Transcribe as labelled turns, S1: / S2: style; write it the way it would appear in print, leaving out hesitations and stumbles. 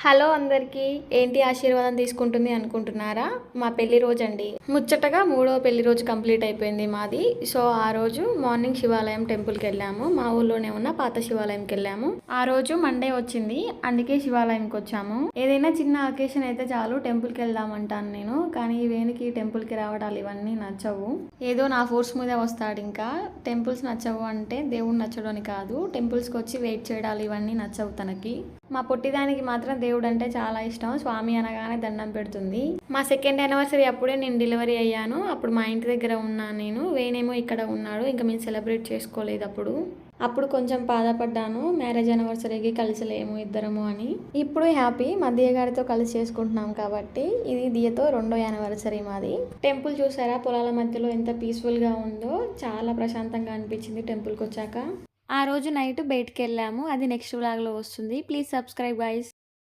S1: Hello అందరికీ. ఏంటి ఆశీర్వాదం తీసుకుంటుంది అనుకుంటున్నారా? మా పెళ్లి రోజు అండి. ముచ్చటగా 3వ పెళ్లి రోజు కంప్లీట్ అయిపోయింది మాది. సో ఆ రోజు మార్నింగ్ శివాలయం టెంపుల్కి వెళ్ళాము. మా ఊళ్ళోనే ఉన్న పాత శివాలయంకి వెళ్ళాము. ఆ రోజు మండే వచ్చింది, అందుకే శివాలయంకి వచ్చాము. ఏదైనా చిన్న అకేషన్ అయితే చాలు టెంపుల్కి వెళ్దామంటాను నేను, కానీ వేణుకి టెంపుల్కి రావడాలు ఇవన్నీ నచ్చవు. ఏదో నా ఫోర్స్ మీద వస్తాడు. ఇంకా టెంపుల్స్ నచ్చవు అంటే దేవుడు నచ్చడు అని కాదు, టెంపుల్స్కి వచ్చి వెయిట్ చేయడాలు ఇవన్నీ నచ్చవు తనకి. మా పొట్టిదానికి మాత్రం దేవుడు అంటే చాలా ఇష్టం. స్వామి అనగానే దండం పెడుతుంది. మా సెకండ్ యానివర్సరీ అప్పుడే నేను డెలివరీ అయ్యాను. అప్పుడు మా ఇంటి దగ్గర ఉన్నాను నేను, వేనేమో ఇక్కడ ఉన్నాడు. ఇంకా మేము సెలబ్రేట్ చేసుకోలేదు అప్పుడు కొంచెం బాధపడ్డాను, మ్యారేజ్ యానివర్సరీకి కలిసిలేము ఇద్దరము అని. ఇప్పుడు హ్యాపీ, మా దియ్య గారితో కలిసి చేసుకుంటున్నాం కాబట్టి. ఇది దియ్యతో 2వ యానివర్సరీ మాది. టెంపుల్ చూసారా, పొలాల మధ్యలో ఎంత పీస్ఫుల్గా ఉందో, చాలా ప్రశాంతంగా అనిపించింది టెంపుల్కి వచ్చాక. ఆ రోజు నైట్ బయటికి వెళ్ళాము, అది నెక్స్ట్ వ్లాగ్లో వస్తుంది. Please subscribe guys.